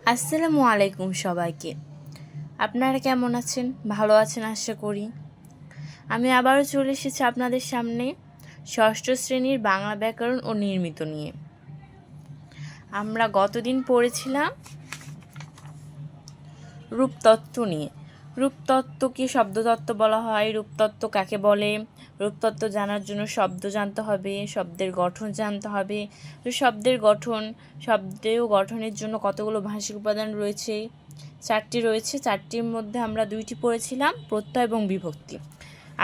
আসসালামু আলাইকুম সবাইকে। আপনারা কেমন আছেন? ভালো আছেন আশা করি। আমি আবারও চলে এসেছি আপনাদের সামনে ষষ্ঠ শ্রেণীর বাংলা ব্যাকরণ ও নির্মিত নিয়ে। আমরা গতদিন পড়েছিলাম রূপতত্ত্ব নিয়ে। রূপতত্ত্বকে শব্দতত্ত্ব বলা হয়। রূপতত্ত্ব কাকে বলে? রূপতত্ত্ব জানার জন্য শব্দ জানতে হবে, শব্দের গঠন জানতে হবে। তো শব্দের গঠন, গঠনের জন্য কতগুলো ভাষিক উপাদান রয়েছে? 4টি রয়েছে। 4টির মধ্যে আমরা 2টি পড়েছিলাম, প্রত্যয় এবং বিভক্তি।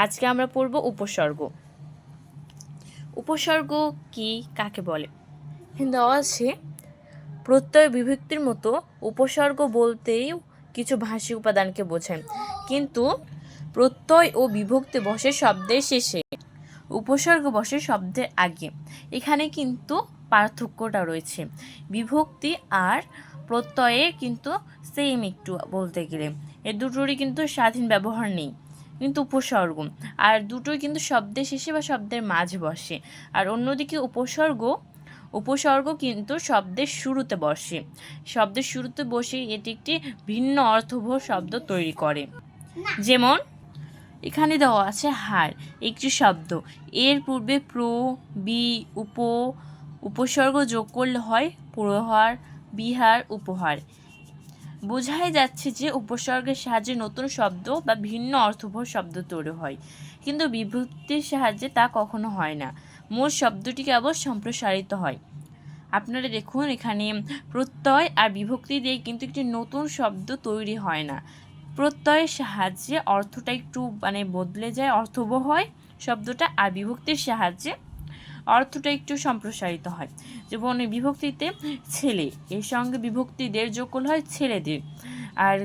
আজকে আমরা পড়ব উপসর্গ। উপসর্গ কি, কাকে বলে? দেওয়া আছে প্রত্যয় বিভক্তির মতো উপসর্গ বলতেই কিছু ভাষিক উপাদানকে বোঝায়, কিন্তু প্রত্যয় ও বিভক্তি বসে শব্দের শেষে, উপসর্গ বসে শব্দের আগে। এখানে কিন্তু পার্থক্যটা রয়েছে। বিভক্তি আর প্রত্যয়ে কিন্তু সেম একটু বলতে গেলে, এর দুটোরই কিন্তু স্বাধীন ব্যবহার নেই, কিন্তু উপসর্গ আর দুটোই কিন্তু শব্দের শেষে বা শব্দের মাঝে বসে। আর অন্যদিকে উপসর্গ কিন্তু শব্দের শুরুতে বসে। শব্দের শুরুতে বসে এটি একটি ভিন্ন অর্থবহ শব্দ তৈরি করে। যেমন এখানে দেওয়া আছে হার, একটি শব্দ। এর পূর্বে প্র, বি, উপসর্গ যোগ করলে হয় পুরোহার, বিহার, উপহার। বোঝাই যাচ্ছে যে উপসর্গের সাহায্যে নতুন শব্দ বা ভিন্ন অর্থবহ শব্দ তৈরি হয়, কিন্তু বিভক্তির সাহায্যে তা কখনো হয় না। মূল শব্দটি কেবল সম্প্রসারিত হয়। আপনারা দেখুন, এখানে প্রত্যয় আর বিভক্তি দিয়ে কিন্তু একটি নতুন শব্দ তৈরি হয় না। প্রত্যয়ের সাহায্যে অর্থটা একটু বদলে যায়, অর্থবহ হয় শব্দটা, আর বিভক্তির সাহায্যে অর্থটা একটু সম্প্রসারিত হয়। যেমন বিভক্তিতে ছেলে, এর সঙ্গে বিভক্তিদের যোগ করলে হয় ছেলেদের। আর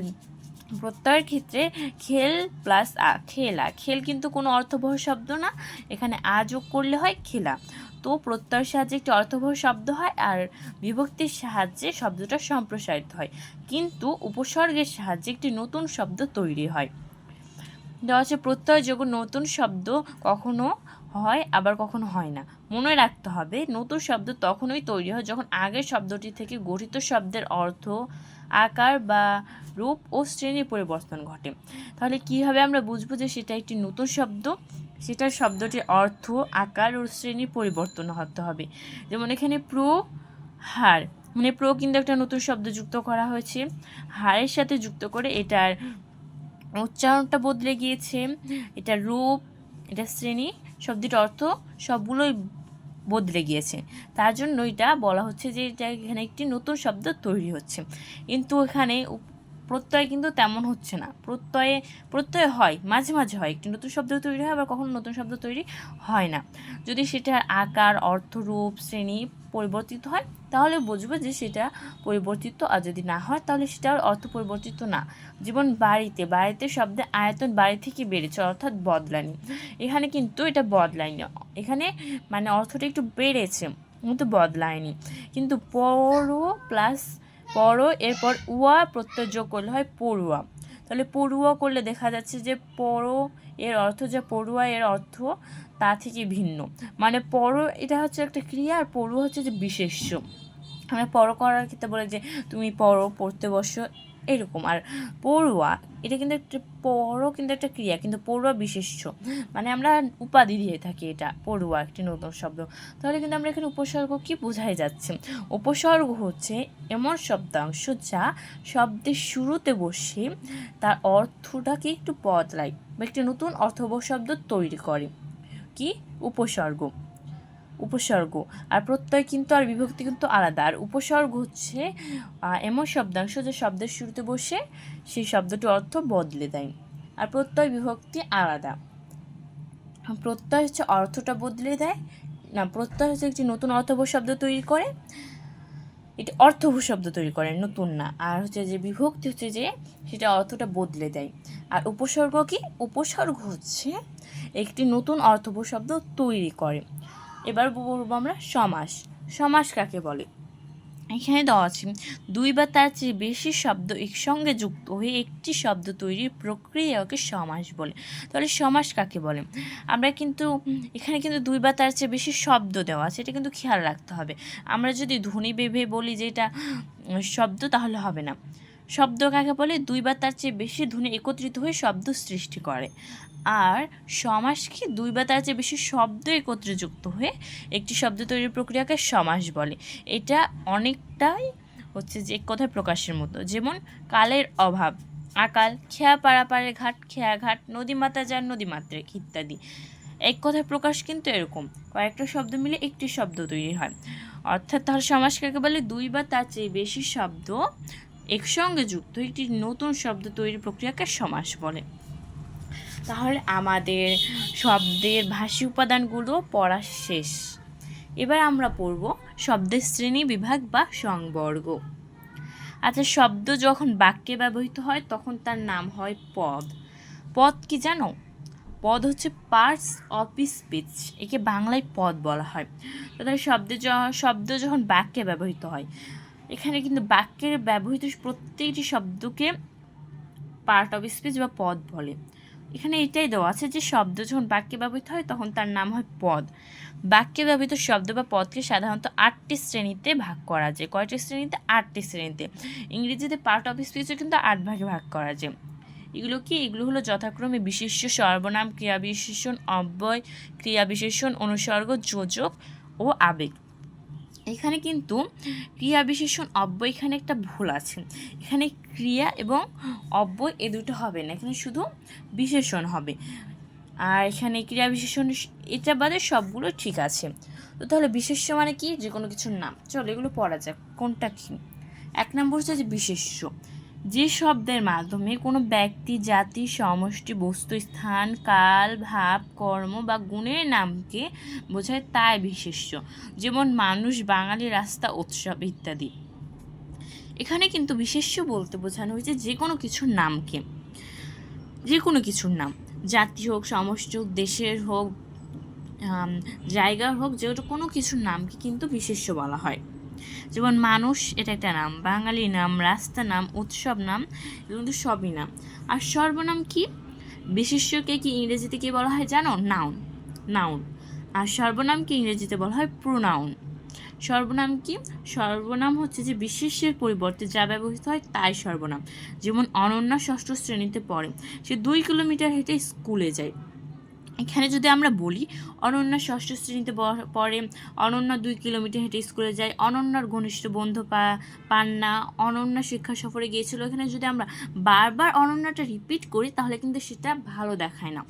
প্রত্যয়ের ক্ষেত্রে খেল প্লাস খেলা, খেল কিন্তু কোনো অর্থবহ শব্দ না, এখানে যোগ করলে হয় খেলা। তো প্রত্যয়ের সাহায্যে একটি অর্থবহ শব্দ হয়, আর বিভক্তির সাহায্যে শব্দটা সম্প্রসারিত হয়, কিন্তু উপসর্গের সাহায্যে একটি নতুন শব্দ তৈরি হয়। দেওয়া আছে প্রত্যয় যোগ নতুন শব্দ কখনো হয়, আবার কখনো হয় না। মনে রাখতে হবে, নতুন শব্দ তখনই তৈরি হয় যখন আগের শব্দটি থেকে গঠিত শব্দের অর্থ, আকার বা রূপ ও শ্রেণীর পরিবর্তন ঘটে। তাহলে কীভাবে আমরা বুঝবো যে সেটা একটি নতুন শব্দ? সেটার শব্দটির অর্থ, আকার ও শ্রেণীর পরিবর্তন হতে হবে। যেমন এখানে হার, প্র কিন্তু একটা নতুন শব্দ যুক্ত করা হয়েছে, হারের সাথে যুক্ত করে এটার উচ্চারণটা বদলে গিয়েছে, এটা রূপ, এটা শ্রেণী, শব্দটির অর্থ সবগুলোই বদলে গিয়েছে। তার জন্য এটা বলা হচ্ছে যে এটা এখানে একটি নতুন শব্দ তৈরি হচ্ছে। কিন্তু এখানে প্রত্যয় কিন্তু তেমন হচ্ছে না। প্রত্যয় হয়, মাঝে মাঝে হয়, একটি নতুন শব্দ তৈরি হয়, আবার কখনো নতুন শব্দ তৈরি হয় না। যদি সেটার আকার, অর্থ, রূপ, শ্রেণী পরিবর্তিত হয় তাহলে বুঝবো যে সেটা পরিবর্তিত, আর যদি না হয় তাহলে সেটার অর্থ পরিবর্তিত না। যেমন বাড়িতে শব্দের আয়তন বাড়ি থেকে বেড়েছে, অর্থাৎ বদলানি। এখানে কিন্তু এটা বদলায়নি, এখানে অর্থটা একটু বেড়েছে কিন্তু বদলায়নি। কিন্তু পড়ো এরপর উয়া প্রত্যয় যোগ করলে হয় পড়ুয়া। তাহলে পড়ুয়া করলে দেখা যাচ্ছে যে পড়ো এর অর্থ যা পড়ুয়া এর অর্থ তা থেকে ভিন্ন। পড়ো এটা হচ্ছে একটা ক্রিয়া, আর পড়ুয়া হচ্ছে যে বিশেষ্য। আমরা পড়ো করার ক্ষেত্রে বলে যে তুমি পড়ো, পড়তে বসো, এরকম। আর পড়ুয়া এটা কিন্তু একটা, পড়ো কিন্তু একটা ক্রিয়া, কিন্তু পড়ুয়া বিশেষ্য, আমরা উপাধি দিয়ে থাকি, এটা পড়ুয়া একটি নতুন শব্দ। তাহলে কিন্তু আমরা এখানে উপসর্গ কি বোঝাই যাচ্ছে? উপসর্গ হচ্ছে এমন শব্দাংশ যা শব্দের শুরুতে বসে তার অর্থটাকে একটু বদলায় বা একটি নতুন অর্থবহ শব্দ তৈরি করে। কি উপসর্গ আর প্রত্যয় কিন্তু আর বিভক্তি কিন্তু আলাদা। আর উপসর্গ হচ্ছে এমন শব্দাংশ যে শব্দের শুরুতে বসে সেই শব্দটির অর্থ বদলে দেয়। আর প্রত্যয় বিভক্তি আলাদা। প্রত্যয় হচ্ছে অর্থটা বদলে দেয়, প্রত্যয় হচ্ছে একটি নতুন অর্থবহ শব্দ তৈরি করে, এটি অর্থবহ শব্দ তৈরি করে, নতুন না। আর হচ্ছে যে বিভক্তি হচ্ছে যে সেটা অর্থটা বদলে দেয়। আর উপসর্গ কি? উপসর্গ হচ্ছে একটি নতুন অর্থবহ শব্দ তৈরি করে। এবার বলবো আমরা সমাস। সমাস কাকে বলে? এখানে দেওয়া আছে দুই বা তার চেয়ে বেশি শব্দ একসঙ্গে যুক্ত হয়ে একটি শব্দ তৈরির প্রক্রিয়াকে সমাস বলে। তাহলে সমাস কাকে বলে? আমরা কিন্তু এখানে কিন্তু দুই বা তার চেয়ে বেশি শব্দ দেওয়া আছে, এটা কিন্তু খেয়াল রাখতে হবে। আমরা যদি ধ্বনি ভেবে বলি যে এটা শব্দ, তাহলে হবে না। শব্দ কাকে বলে? দুই বা তার চেয়ে বেশি ধ্বনি একত্রিত হয়ে শব্দ সৃষ্টি করে। আর সমাস কি? দুই বা তার চেয়ে বেশি শব্দ একত্রে যুক্ত হয়ে একটি শব্দ তৈরির প্রক্রিয়াকে সমাস বলে। এটা অনেকটাই হচ্ছে যে এক কথায় প্রকাশের মতো। যেমন কালের অভাব, আকাল, খেয়া পাড়াপাড়ে ঘাট, খেয়া ঘাট, নদী মাতা যার নদী মাত্রে ইত্যাদি। এক কথায় প্রকাশ কিন্তু এরকম, কয়েকটা শব্দ মিলে একটি শব্দ তৈরি হয়। অর্থাৎ তাহলে সমাস কাকে বলে? দুই বা তার চেয়ে বেশি শব্দ একসঙ্গে যুক্ত একটি নতুন শব্দ তৈরির প্রক্রিয়াকে সমাস বলে। তাহলে আমাদের শব্দের ভাষী উপাদানগুলো পড়া শেষ। এবার আমরা পড়ব শব্দের শ্রেণী বিভাগ বা সংবর্গ। আচ্ছা, শব্দ যখন বাক্যে ব্যবহৃত হয় তখন তার নাম হয় পদ। পদ কি জানো? পদ হচ্ছে পার্টস অফ স্পিচ, একে বাংলায় পদ বলা হয়। তাহলে শব্দ যখন বাক্যে ব্যবহৃত হয়, এখানে কিন্তু বাক্যের ব্যবহৃত প্রত্যেকটি শব্দকে পার্ট অফ স্পিচ বা পদ বলে। এখানে এটাই দেওয়া আছে যে শব্দ যখন বাক্যে ব্যবহৃত হয় তখন তার নাম হয় পদ। বাক্যে ব্যবহৃত শব্দ বা পদকে সাধারণত 8টি শ্রেণীতে ভাগ করা যায়। কয়টি শ্রেণীতে? 8টি শ্রেণীতে। ইংরেজিতে পার্ট অফ স্পিচও কিন্তু 8 ভাগে ভাগ করা যায়। এগুলো কি? এগুলো হলো যথাক্রমে বিশেষ্য, সর্বনাম, ক্রিয়াবিশেষণ, অব্যয়, ক্রিয়াবিশেষণ, অনুসর্গ, যোজক ও আবেগ। এখানে কিন্তু ক্রিয়া বিশেষণ অব্যয়, এখানে একটা ভুল আছে। এখানে ক্রিয়া এবং অব্যয় এ দুটো হবে না, এখানে শুধু বিশেষণ হবে। আর এখানে ক্রিয়া বিশেষণ এটা বাদে সবগুলো ঠিক আছে। তো তাহলে বিশেষ্য মানে কি? যে কোনো কিছুর নাম। চলো এগুলো পড়া যাক কোনটা কি। 1 নম্বর হচ্ছে যে বিশেষ্য, যে শব্দের মাধ্যমে কোনো ব্যক্তি, জাতি, সমষ্টি, বস্তু, স্থান, কাল, ভাব, কর্ম বা গুণের নামকে বোঝায় তাই বিশেষ্য। যেমন মানুষ, বাঙালি, রাস্তা, উৎসব ইত্যাদি। এখানে কিন্তু বিশেষ্য বলতে বোঝানো হয়েছে যে কোনো কিছুর নামকে, যে কোনো কিছুর নাম, জাতি হোক, সমষ্টি হোক, দেশের হোক, জায়গার হোক, যেটা কোনো কিছুর নামকে কিন্তু বিশেষ্য বলা হয়। যেমন মানুষ, এটা একটা নাম, বাঙালি নাম, রাস্তা নাম, উৎসব নাম, এগুলো কিন্তু সবই নাম। আর সর্বনাম কি? বিশেষ্যকে কি ইংরেজিতে কি বলা হয় জানো? নাউন। নাউন। আর সর্বনামকে ইংরেজিতে বলা হয় প্রোনাউন। সর্বনাম কি? সর্বনাম হচ্ছে যে বিশেষ্যের পরিবর্তে যা ব্যবহৃত হয় তাই সর্বনাম। যেমন অনন্যা 6ষ্ঠ শ্রেণীতে পড়ে, সে 2 কিলোমিটার হেঁটে স্কুলে যায়। এখানে যদি আমরা বলি অনন্যা 6ষ্ঠ শ্রেণীতে পড়ে, অনন্যা 2 কিলোমিটার হেঁটে স্কুলে যায়, অনন্যার ঘনিষ্ঠ বন্ধু পান্না, অনন্যা শিক্ষা সফরে গিয়েছিল, এখানে যদি আমরা বারবার অনন্যাটা রিপিট করি তাহলে কিন্তু সেটা ভালো দেখায় না,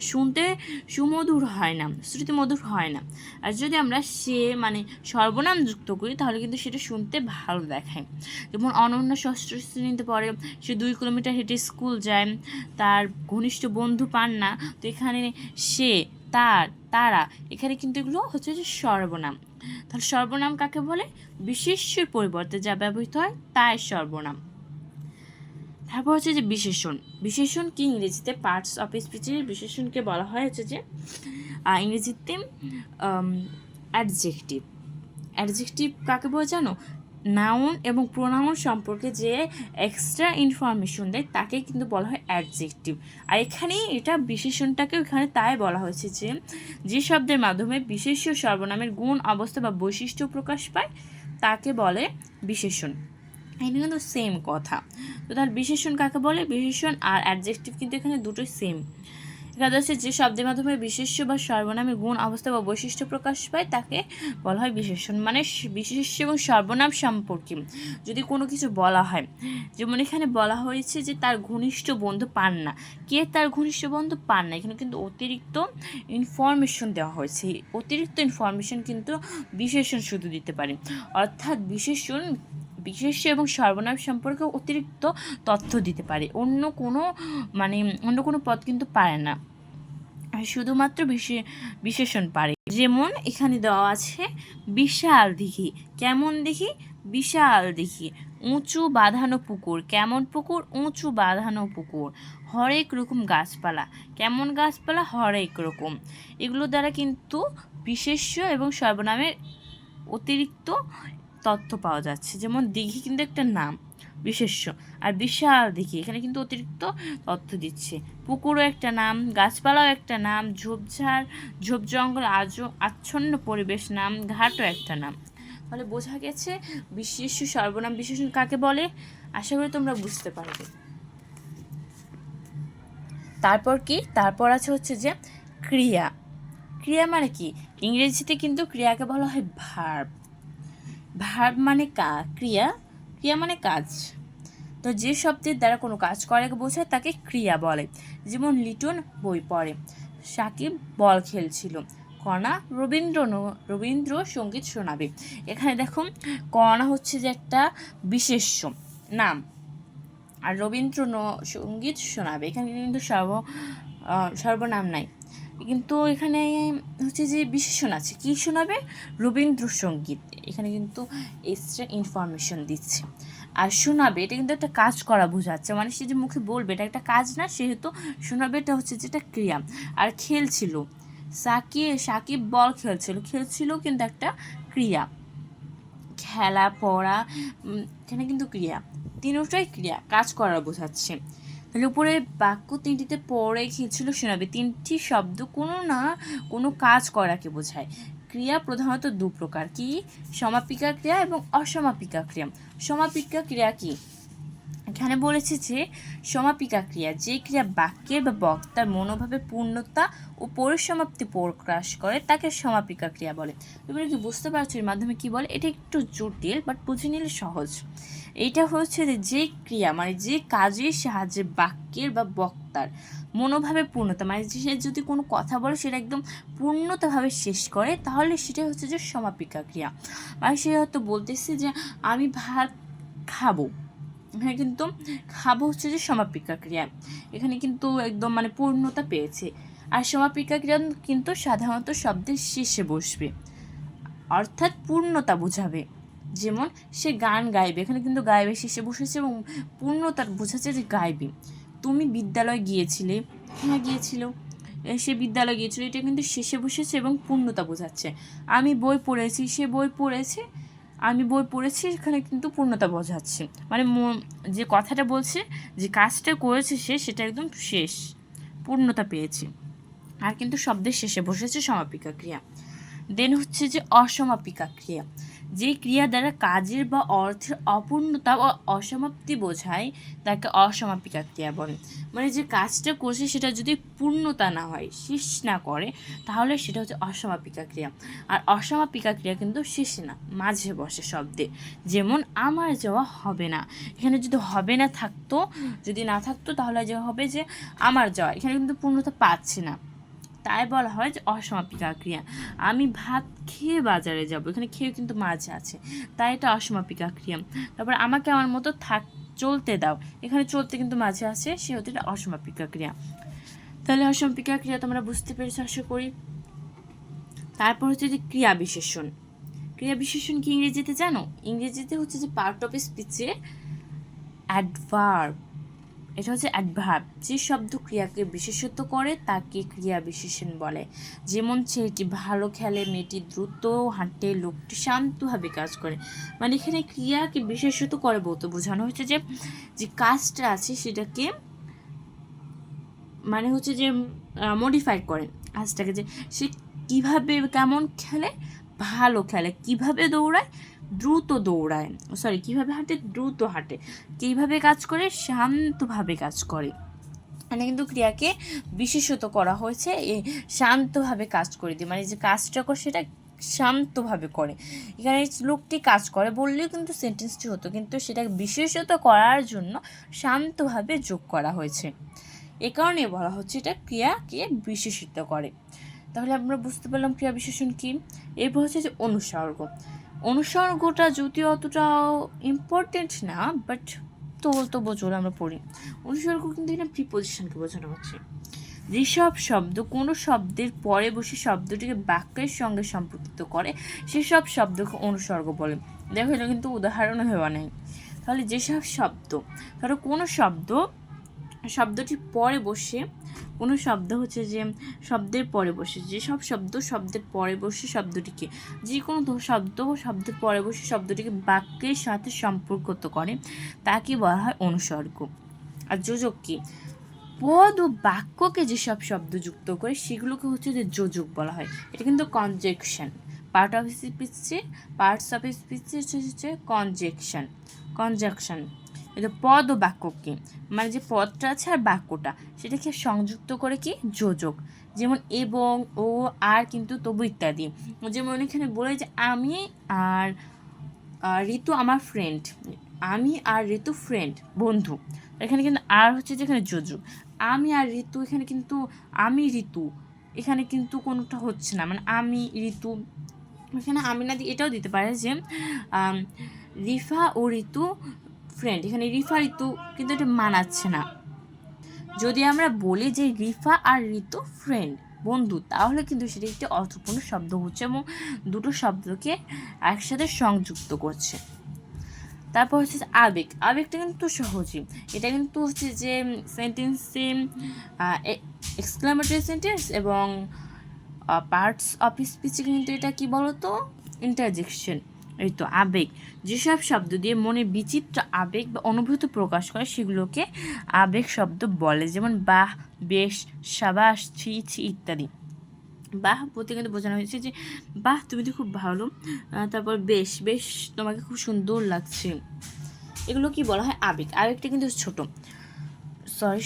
শুনতে সুমধুর হয় না, শ্রুতিমধুর হয় না। আর যদি আমরা সে মানে সর্বনাম যুক্ত করি তাহলে কিন্তু সেটা শুনতে ভালো দেখায়। যেমন অনন্যা 6ষ্ঠ শ্রেণীতে পড়ে, সে 2 কিলোমিটার হেঁটে স্কুল যায়, তার ঘনিষ্ঠ বন্ধু পান্না, তো এখানে সে, তার, তারা, এখানে কিন্তু এগুলো হচ্ছে যে সর্বনাম। তাহলে সর্বনাম কাকে বলে? বিশেষ্যের পরিবর্তে যা ব্যবহৃত হয় তাই সর্বনাম। তারপর হচ্ছে যে বিশেষণ। বিশেষণ কি? ইংরেজিতে পার্টস অফ স্পিচের বিশেষণকে বলা হয় হচ্ছে যে ইংরেজিতে অ্যাডজেক্টিভ। অ্যাডজেক্টিভ কাকে বলে জানো? নাউন এবং প্রোনাউন সম্পর্কে যে এক্সট্রা ইনফরমেশন দেয় তাকে কিন্তু বলা হয় অ্যাডজেক্টিভ। আর এখানে এটা বিশেষণটাকেও এখানে তাই বলা হয়েছে যে যে শব্দের মাধ্যমে বিশেষ্য সর্বনামের গুণ, অবস্থা বা বৈশিষ্ট্য প্রকাশ পায় তাকে বলে বিশেষণ। এটা কিন্তু সেম কথা। তো তার বিশেষণ কাকে বলে? বিশেষণ আর অ্যাডজেক্টিভ কিন্তু এখানে দুটোই সেম। এখানে হচ্ছে যে শব্দের মাধ্যমে বিশেষ্য বা সর্বনামের গুণ, অবস্থা বা বৈশিষ্ট্য প্রকাশ পায় তাকে বলা হয় বিশেষণ। মানে বিশেষ্য এবং সর্বনাম সম্পর্কে যদি কোনো কিছু বলা হয়, যেমন এখানে বলা হয়েছে যে তার ঘনিষ্ঠ বন্ধু পান্না। কে তার ঘনিষ্ঠ বন্ধু? পান্না। এখানে কিন্তু অতিরিক্ত ইনফরমেশন দেওয়া হয়েছে। অতিরিক্ত ইনফরমেশন কিন্তু বিশেষণ শুধু দিতে পারে। অর্থাৎ বিশেষ্য এবং সর্বনাম সম্পর্কে অতিরিক্ত তথ্য দিতে পারে, অন্য কোনো পদ কিন্তু পারে না, শুধুমাত্র বিশেষণ পারে। যেমন এখানে দেওয়া আছে বিশাল দিঘি। কেমন দিঘি? বিশাল দিঘি। উঁচু বাঁধানো পুকুর। কেমন পুকুর? উঁচু বাঁধানো পুকুর। হরেক রকম গাছপালা। কেমন গাছপালা? হরেক রকম। এগুলো দ্বারা কিন্তু বিশেষ্য এবং সর্বনামের অতিরিক্ত তথ্য পাওয়া যাচ্ছে। যেমন দিঘি কিন্তু একটা নাম বিশেষ্য, আর বিশাল দিঘি এখানে কিন্তু অতিরিক্ত তথ্য দিচ্ছে। পুকুরও একটা নাম, গাছপালাও একটা নাম, ঝোপ জঙ্গল আচ্ছন্ন পরিবেশ নাম, ঘাটও একটা নাম। তাহলে বোঝা গেছে বিশেষ্য সর্বনাম বিশেষণ কাকে বলে। আশা করি তোমরা বুঝতে পারবে। তারপর আছে হচ্ছে যে ক্রিয়া। ক্রিয়া মানে কি? ইংরেজিতে কিন্তু ক্রিয়াকে বলা হয় ভার্ব। ভার্ব মানে ক্রিয়া, ক্রিয়া মানে কাজ। তো যে শব্দের দ্বারা কোনো কাজ করাকে বোঝায় তাকে ক্রিয়া বলে। যেমন লিটন বই পড়ে, সাকিব বল খেলছিল, কণা রবীন্দ্র সঙ্গীত শোনাবে। এখানে দেখো কণা হচ্ছে যে একটা বিশেষ্য নাম, আর রবীন্দ্র সঙ্গীত শোনাবে এখানে কিন্তু সর্বনাম নাই, কিন্তু এখানে হচ্ছে যে বিশেষণ আছে। কি শোনাবে? রবীন্দ্রসঙ্গীত। এখানে কিন্তু এক্সট্রা ইনফরমেশন দিচ্ছে। আর শোনাবে এটা কিন্তু একটা কাজ করা বোঝাচ্ছে, মানে সে যে মুখে বলবে এটা একটা কাজ না, সেহেতু শোনাবে এটা হচ্ছে যেটা ক্রিয়া। আর খেলছিল, সাকিব বল খেলছিল কিন্তু একটা ক্রিয়া। খেলা পড়া এখানে কিন্তু ক্রিয়া, তিনটাই ক্রিয়া, কাজ করা বোঝাচ্ছে। তাহলে উপরে বাক্য তিনটিতে পড়ে খেলছিল শোনাবে তিনটি শব্দ কোনো না কোনো কাজ করাকে বোঝায়। ক্রিয়া প্রধানত দু প্রকার, কি? সমাপিকা ক্রিয়া এবং অসমাপিকা ক্রিয়া। সমাপিকা ক্রিয়া কি? এখানে বলেছে যে সমাপিকা ক্রিয়া যে ক্রিয়া বাক্যের বা বক্তার মনোভাবে পূর্ণতা ও পরিসমাপ্তি প্রকাশ করে তাকে সমাপিকা ক্রিয়া বলে। তোমরা কি বুঝতে পারছো এর মাধ্যমে কি বলে? এটা একটু জটিল, বাট বুঝে নিলে সহজ। এইটা হচ্ছে যে ক্রিয়া মানে যে কাজের সাহায্যে বাক্যের বা বক্তার মনোভাবে পূর্ণতা, মানে সে যদি কোনো কথা বলে সেটা একদম পূর্ণতাভাবে শেষ করে, তাহলে সেটা হচ্ছে যে সমাপিকা ক্রিয়া। মানে সে হয়তো বলতেছে যে আমি ভাত খাবো, এখানে কিন্তু খাবো হচ্ছে যে সমাপিকা ক্রিয়া, এখানে কিন্তু একদম মানে পূর্ণতা পেয়েছে। আর সমাপিকা ক্রিয়া কিন্তু সাধারণত শব্দের শেষে বসবে, অর্থাৎ পূর্ণতা বোঝাবে। যেমন সে গান গাইবে, এখানে কিন্তু গাইবে শেষে বসেছে এবং পূর্ণতা বোঝাচ্ছে যে গাইবে। তুমি বিদ্যালয়ে গিয়েছিলে, হ্যাঁ গিয়েছিল, সে বিদ্যালয়ে গিয়েছিল, এটা কিন্তু শেষে বসেছে এবং পূর্ণতা বোঝাচ্ছে। আমি বই পড়েছি, সে বই পড়েছে, আমি বই পড়েছি, এখানে কিন্তু পূর্ণতা বোঝাচ্ছে, মানে যে কথাটা বলছে, যে কাজটা করেছে সে, সেটা একদম শেষ, পূর্ণতা পেয়েছে। আর কিন্তু শব্দের শেষে বসেছে সমাপিকা ক্রিয়া। দেন হচ্ছে যে অসমাপিকা ক্রিয়া, যে ক্রিয়া দ্বারা কাজের বা অর্থের অপূর্ণতা ও অসমাপ্তি বোঝায় তাকে অসমাপিকা ক্রিয়া বলে। মানে যে কাজটা করছে সেটা যদি পূর্ণতা না হয়, শেষ না করে, তাহলে সেটা হচ্ছে অসমাপিকা ক্রিয়া। আর অসমাপিকা ক্রিয়া কিন্তু শেষে না, মাঝে বসে শব্দে। যেমন আমার যাওয়া হবে না, এখানে যদি হবে না থাকতো, যদি না থাকতো তাহলে যে হবে যে আমার যাওয়া, এখানে কিন্তু পূর্ণতা পাচ্ছে না, তাই বলা হয় যে অসমাপিকা ক্রিয়া। আমি ভাত খেয়ে বাজারে যাব, এখানে খেয়ে কিন্তু মাঝে আছে, তাই এটা অসমাপিকা ক্রিয়া। তারপর আমাকে আমার মতো চলতে দাও, এখানে চলতে কিন্তু মাঝে আছে, সেহেতু এটা অসমাপিকা ক্রিয়া। তাহলে অসমাপিকা ক্রিয়া তোমরা বুঝতে পেরেছো আশা করি। তারপর হচ্ছে যে ক্রিয়া বিশেষণ। ক্রিয়া বিশেষণ কি ইংরেজিতে জানো? ইংরেজিতে হচ্ছে যে পার্ট অফ স্পিচে অ্যাডভার্ব, এটা হচ্ছে অ্যাডভার্ব, যে শব্দ ক্রিয়াকে বিশেষত্ব করে তাকে ক্রিয়া বিশেষণ বলে। যেমন ছেলেটি ভালো খেলে, মেয়েটি দ্রুত হাঁটে, লোকটি শান্তভাবে কাজ করে। মানে এখানে ক্রিয়াকে বিশেষত্ব করে বলতে বোঝানো হচ্ছে যে যে কাজটা আছে সেটাকে মানে হচ্ছে যে মডিফাই করে কাজটাকে, যে সে কীভাবে কেমন খেলে, ভালো খেলে, কীভাবে দৌড়ায়, দ্রুত দৌড়ায়, কীভাবে হাঁটে, দ্রুত হাঁটে, কীভাবে কাজ করে, শান্তভাবে কাজ করে। মানে কিন্তু ক্রিয়াকে বিশেষত করা হয়েছে শান্তভাবে কাজ করে দিয়ে, মানে যে কাজটা করে সেটা শান্তভাবে করে। এখানে লোকটি কাজ করে বললেও কিন্তু সেন্টেন্সটি হতো, কিন্তু সেটা বিশেষত করার জন্য শান্তভাবে যোগ করা হয়েছে। এ কারণে বলা হচ্ছে এটা ক্রিয়াকে বিশেষিত করে। তাহলে আমরা বুঝতে পারলাম ক্রিয়া বিশেষণ কি। এরপর হচ্ছে যে অনুসর্গ। অনুসর্গটা যদিও অতটাও ইম্পর্টেন্ট না, বাট তবু চলো আমরা পড়ি। অনুসর্গ কিন্তু এখানে প্রিপোজিশনকে বোঝানো হচ্ছে। যেসব শব্দ কোনো শব্দের পরে বসে শব্দটিকে বাক্যের সঙ্গে সম্পর্কিত করে সেসব শব্দকে অনুসর্গ বলে। দেখো এটা কিন্তু উদাহরণ দেওয়া নেই। তাহলে যেসব শব্দ, ধরো কোনো শব্দটির পরে বসে কোনো শব্দ হচ্ছে যে শব্দের পরে বসে, যেসব শব্দ শব্দের পরে বসে শব্দটিকে, যে কোনো শব্দ শব্দের পরে বসে শব্দটিকে বাক্যের সাথে সম্পর্কিত করে তাকে বলা হয় অনুসর্গ। আর যোজক কি? পদ ও বাক্যকে যেসব শব্দ যুক্ত করে সেগুলোকে হচ্ছে যে যোজক বলা হয়। এটা কিন্তু কনজাংশন। পার্টস অফ স্পিচ হচ্ছে কনজাংশন। এটা পদ ও বাক্যকে, মানে যে পদটা আছে আর বাক্যটা সেটাকে সংযুক্ত করে কি যোজক। যেমন এবং, ও, আর, কিন্তু, তবু ইত্যাদি। যেমন এখানে বলে যে আমি আর ঋতু আমার ফ্রেন্ড, আমি আর ঋতু ফ্রেন্ড বন্ধু। এখানে কিন্তু আর হচ্ছে যেখানে যোজক। আমি আর ঋতু, এখানে কিন্তু আমি ঋতু, এখানে কিন্তু কোনোটা হচ্ছে না, মানে আমি ঋতু, এখানে আমি না দিয়ে এটাও দিতে পারে যে রিফা ও ঋতু ফ্রেন্ড, এখানে রিফা ঋতু কিন্তু এটা মানাচ্ছে না। যদি আমরা বলি যে রিফা আর ঋতু ফ্রেন্ড বন্ধু, তাহলে কিন্তু সেটা একটি অর্থপূর্ণ শব্দ হচ্ছে এবং দুটো শব্দকে একসাথে সংযুক্ত করছে। তারপর হচ্ছে আবেগ। আবেগটা কিন্তু সহজই, এটা কিন্তু হচ্ছে যে সেন্টেন্সে এক্সক্লামেটরি সেন্টেন্স এবং পার্টস অফ স্পিচে কিন্তু এটা কি বলতো, ইন্টারজেকশন। এই তো আবেগ, যেসব শব্দ দিয়ে মনে বিচিত্র আবেগ বা অনুভূতি প্রকাশ করে সেগুলোকে আবেগ শব্দ বলে। যেমন বাহ, বেশ, সাবাস, ছি ছি ইত্যাদি। বাহ বলতে কিন্তু বোঝানো হয়েছে যে বাহ তুমি তো খুব ভালো, তারপর বেশ, বেশ তোমাকে খুব সুন্দর লাগছে। এগুলো কি বলা হয়? আবেগ। আবেগটা কিন্তু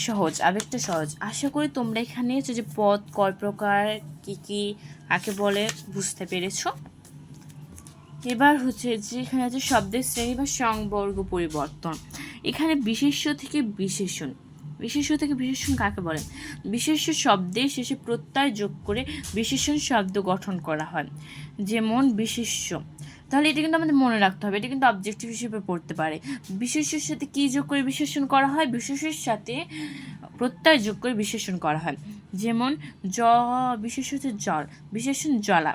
সহজ, আবেগটা সহজ। আশা করি তোমরা এখানে হচ্ছে যে পদ কয় প্রকার, কি কি কাকে বলে বুঝতে পেরেছো। এবার হচ্ছে যে এখানে আছে শব্দের শ্রেণী বা সংবর্গ পরিবর্তন। এখানে বিশেষ্য থেকে বিশেষণ, বিশেষ্য থেকে বিশেষণ কাকে বলে? বিশেষ্য শব্দের শেষে প্রত্যয় যোগ করে বিশেষণ শব্দ গঠন করা হয়। যেমন বিশেষ্য, তাহলে এটা কিন্তু আমাদের মনে রাখতে হবে, এটা কিন্তু অবজেক্টিভ হিসেবে পড়তে পারে। বিশেষ্যের সাথে কি যোগ করে বিশেষণ করা হয়? বিশেষের সাথে প্রত্যয় যোগ করে বিশেষণ করা হয়। যেমন বিশেষ্য হচ্ছে জল, বিশেষণ জলা।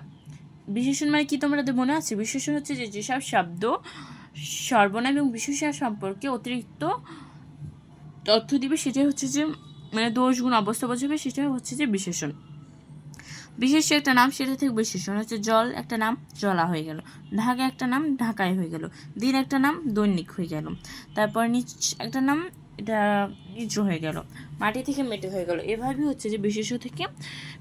বিশেষণ মানে কি তোমাদের মনে আছে? বিশেষণ হচ্ছে যে যেসব শব্দ সর্বনাম এবং বিশেষণ সম্পর্কে অতিরিক্ত তথ্য দিবে সেটাই হচ্ছে যে মানে দোষ গুণ অবস্থা বোঝাবে, সেটাই হচ্ছে যে বিশেষণ। বিশেষ্য একটা নাম, সেটা থেকে বিশেষণ হচ্ছে জল একটা নাম জলা হয়ে গেল, ঢাকা একটা নাম ঢাকায় হয়ে গেল, দিন একটা নাম দৈনিক হয়ে গেল, তারপর নিচ একটা নাম এটা নিজ হয়ে গেল, মাটি থেকে মেটে হয়ে গেল। এভাবেই হচ্ছে যে বিশেষ্য থেকে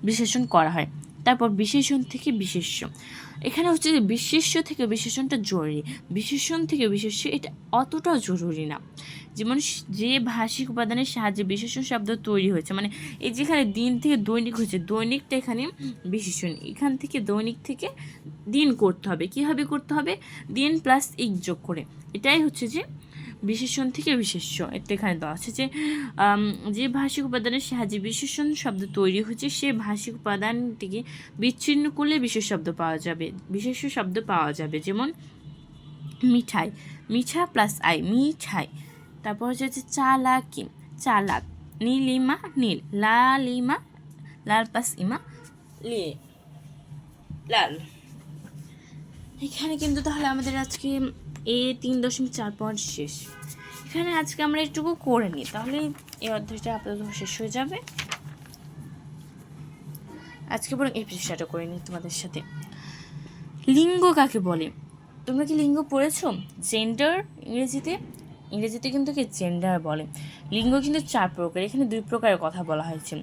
বিশেষণ করা হয়। তারপর বিশেষণ থেকে বিশেষ্য, এখানে হচ্ছে যে বিশেষ্য থেকে বিশেষণটা জরুরি, বিশেষণ থেকে বিশেষ্য এটা অতটাও জরুরি না। যেমন যে ভাষিক উপাদানের সাহায্যে বিশেষণ শব্দ তৈরি হয়েছে, মানে এই যেখানে দিন থেকে দৈনিক হয়েছে, দৈনিকটা এখানে বিশেষণ, এখান থেকে দৈনিক থেকে দিন করতে হবে। কীভাবে করতে হবে? দিন প্লাস ইক যোগ করে, এটাই হচ্ছে যে বিশেষণ থেকে বিশেষ্য। এটা এখানে দেওয়া আছে যে যে ভাষিক উপাদানের সাহায্যে বিশেষণ শব্দ তৈরি হয়েছে সে ভাষিক উপাদানটিকে বিচ্ছিন্ন করলে বিশেষ শব্দ পাওয়া যাবে, বিশেষ্য শব্দ পাওয়া যাবে। যেমন মিঠাই, মিঠা প্লাস আই মিঠাই। তারপর হচ্ছে চালাকি, চালাক। নীলিমা নীল, লালিমা লাল প্লাস ইমা লি লাল। এখানে কিন্তু তাহলে আমাদের আজকে 3.4 পয়েন্ট শেষ। এখানে আজকে আমরা একটুকু করে নিই, তাহলে এই অধ্যায়টা আপাতত শেষ হয়ে যাবে। আজকে বরং এপিসোডটা করে নিই তোমাদের সাথে। লিঙ্গ কাকে বলে? তোমরা কি লিঙ্গ পড়েছো? জেন্ডার ইংরেজিতে কিন্তু কি জেন্ডার বলে। লিঙ্গ কিন্তু 4 প্রকার, এখানে 2 প্রকারের কথা বলা হয়েছে,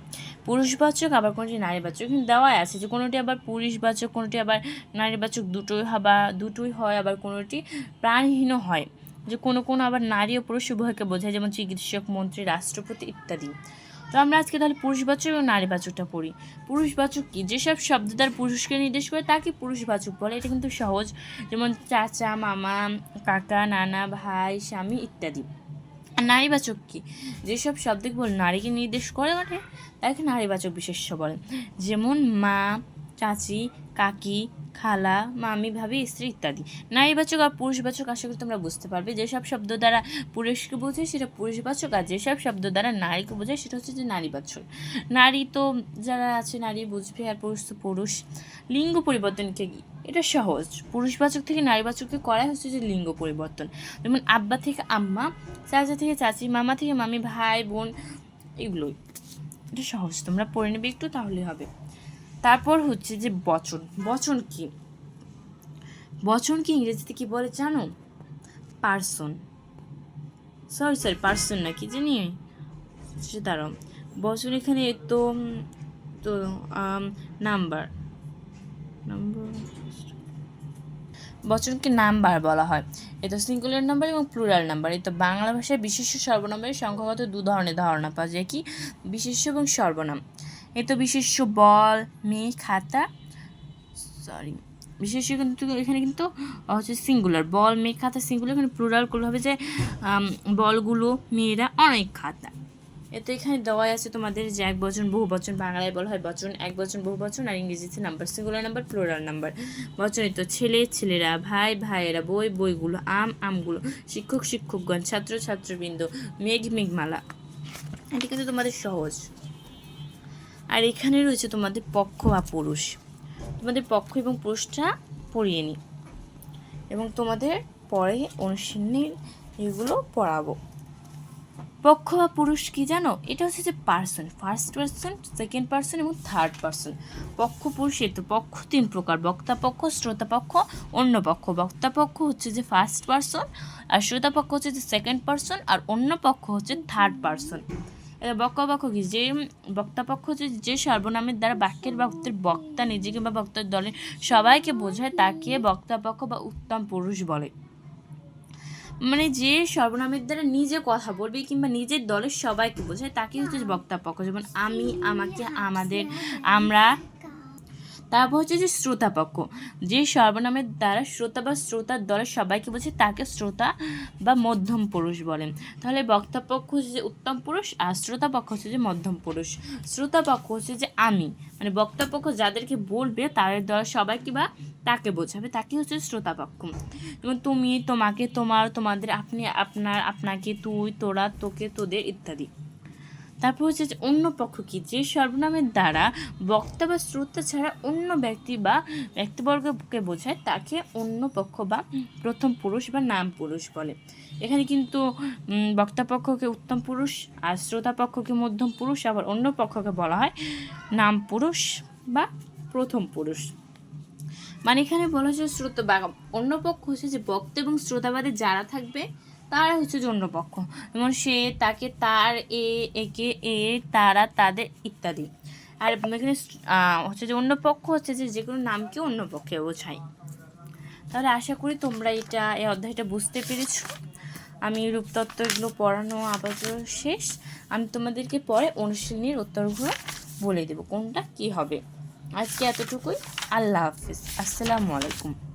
পুরুষবাচক আবার কোনোটি নারীবাচক। এখানে দেওয়াই আছে যে কোনোটি আবার পুরুষবাচক, কোনোটি আবার নারীবাচক, দুটোই হয়, আবার কোনোটি প্রাণহীন হয়। যে কোনো আবার নারী ও পুরুষ উভয়কে বোঝায়, যেমন চিকিৎসক, মন্ত্রী, রাষ্ট্রপতি ইত্যাদি। তো আমরা আজকে তাহলে পুরুষবাচক এবং নারীবাচকটা পড়ি। পুরুষবাচক কি? যেসব শব্দ দ্বারা পুরুষকে নির্দেশ করে তাকে পুরুষবাচক বলে। এটা কিন্তু সহজ, যেমন চাচা, মামা, কাকা, নানা, ভাই, স্বামী ইত্যাদি। আর নারীবাচক কি? যেসব শব্দ কেবল নারীকে নির্দেশ করে ওঠে তাকে নারীবাচক বিশেষ্য বলে। যেমন মা, চাচি, কাকি, খালা, মামি, ভাবি, স্ত্রী ইত্যাদি। নারীবাচক আর পুরুষবাচক আশা করি তোমরা বুঝতে পারবে। যেসব শব্দ দ্বারা পুরুষকে বোঝায় সেটা পুরুষবাচক, আর যেসব শব্দ দ্বারা নারীকে বোঝায় সেটা হচ্ছে যে নারীবাচক। নারী তো যারা আছে নারী বুঝবে, আর পুরুষ তো পুরুষ। লিঙ্গ পরিবর্তনকে কি? এটা সহজ, পুরুষবাচক থেকে নারীবাচককে করা হচ্ছে যে লিঙ্গ পরিবর্তন। যেমন আব্বা থেকে আম্মা, চাচা থেকে চাচি, মামা থেকে মামি, ভাই বোন, এগুলোই। এটা সহজ, তোমরা পড়ে নেবে একটু তাহলে হবে। তারপর হচ্ছে যে বচন। বচন কি? বচনকে ইংরেজিতে কি বলে জানো? পার্সন। সরি পার্সন না, কি জানি সে দাঁড়াও। বচন এখানে তো তো নাম্বার বচনকে নাম্বার বলা হয়। এটা সিঙ্গুলার নাম্বার এবং প্লুরাল নাম্বার। এই তো বাংলা ভাষায় বিশেষ্য সর্বনামের সংখ্যাগত দু ধরনের ধারণা পাওয়া যায়, কি বিশেষ্য এবং সর্বনাম। এই তো বিশেষ্য বল, মেয়ে, খাতা, বিশেষ্য কিন্তু এখানে কিন্তু হচ্ছে সিঙ্গুলার, বল, মেয়ে, খাতা সিঙ্গুলার। এখানে প্লুরাল করলে হবে যে বলগুলো, মেয়েরা, অনেক খাতা। এতে এখানে দেওয়াই আছে তোমাদের যে এক বচন, বহু বচন। বাংলায় বলা হয় বচন, এক বচন, বহু বচন, আর ইংরেজিতে number, singular number, plural number. বচনে তো ছেলে, ছেলেরা, ভাই, ভাইয়েরা, বই, বইগুলো, আম, আমগুলো, শিক্ষক, শিক্ষকগণ, ছাত্র, ছাত্রবৃন্দ, মেঘ, মেঘমালা। এটা কিন্তু তোমাদের সহজ। আর এখানে রয়েছে তোমাদের পক্ষ বা পুরুষ। তোমাদের পক্ষ এবং পুরুষটা পড়িয়ে নিই এবং তোমাদের পরে অনুশীলনের এগুলো পড়াবো। পক্ষ বা পুরুষ কি জানো? এটা হচ্ছে যে person, first person, second person এবং থার্ড পার্সন। পক্ষ পুরুষের তো পক্ষ তিন প্রকার: বক্তা পক্ষ, শ্রোতা পক্ষ, অন্য পক্ষ। বক্তা পক্ষ হচ্ছে যে ফার্স্ট পার্সন, আর শ্রোতা পক্ষ হচ্ছে যে সেকেন্ড পার্সন, আর অন্য পক্ষ হচ্ছে থার্ড পার্সন। বক্তা পক্ষ কি? যে বক্তা পক্ষ হচ্ছে যে সর্বনামের দ্বারা বাক্যের বা উক্তের বক্তা নিজেকে বা বক্তার দলের সবাইকে বোঝায় তাকে বক্তা পক্ষ বা উত্তম পুরুষ বলে। মানে যে সর্বনামের দ্বারা নিজে কথা বলবে কিংবা নিজের দলের সবাইকে বোঝায় তাকে হচ্ছে বক্তা পক্ষ। যেমন আমি, আমাকে, আমাদের, আমরা। তারপর হচ্ছে যে শ্রোতা পক্ষ, যে সর্বনামের দ্বারা শ্রোতা বা শ্রোতার দলের সবাইকে বোঝায় তাকে শ্রোতা বা মধ্যম পুরুষ বলেন। তাহলে বক্তা পক্ষ হচ্ছে যে উত্তম পুরুষ, আর শ্রোতা পক্ষ হচ্ছে যে মধ্যম পুরুষ। শ্রোতা পক্ষ হচ্ছে যে আমি, মানে বক্তা পক্ষ যাদেরকে বলবে তাদের দলের সবাইকে বা তাকে বোঝাবে, তাকে হচ্ছে শ্রোতা পক্ষ। যেমন তুমি, তোমাকে, তোমার, তোমাদের, আপনি, আপনার, আপনাকে, তুই, তোরা, তোকে, তোদের ইত্যাদি। তারপর হচ্ছে যে অন্য পক্ষ কি? যে সর্বনামের দ্বারা বক্তা বা শ্রোতা ছাড়া অন্য ব্যক্তি বা ব্যক্তিবর্গকে বোঝায় তাকে অন্য পক্ষ বা প্রথম পুরুষ বা নাম পুরুষ বলে। এখানে কিন্তু বক্তা পক্ষকে উত্তম পুরুষ, আর শ্রোতা পক্ষকে মধ্যম পুরুষ, আবার অন্য পক্ষকে বলা হয় নাম পুরুষ বা প্রথম পুরুষ। মানে এখানে বলা হচ্ছে শ্রোতা বা অন্য পক্ষ হচ্ছে যে বক্তা এবং শ্রোতাবাদে যারা থাকবে তারা হচ্ছে যে অন্য পক্ষ। যেমন সে, তাকে, তার, একে, এ, তারা, তাদের ইত্যাদি। আর এখানে হচ্ছে যে অন্য পক্ষ হচ্ছে যে কোনো নামকে অন্য পক্ষে বোঝায়। তাহলে আশা করি তোমরা এই অধ্যায়টা বুঝতে পেরেছো। আমি রূপতত্ত্ব এগুলো পড়ানো আপাতত শেষ। আমি তোমাদেরকে পরে অনুশীলনীর উত্তরগুলো বলে দেবো কোনটা কি হবে। আজকে এতটুকুই। আল্লাহ হাফিজ। আসসালামু আলাইকুম।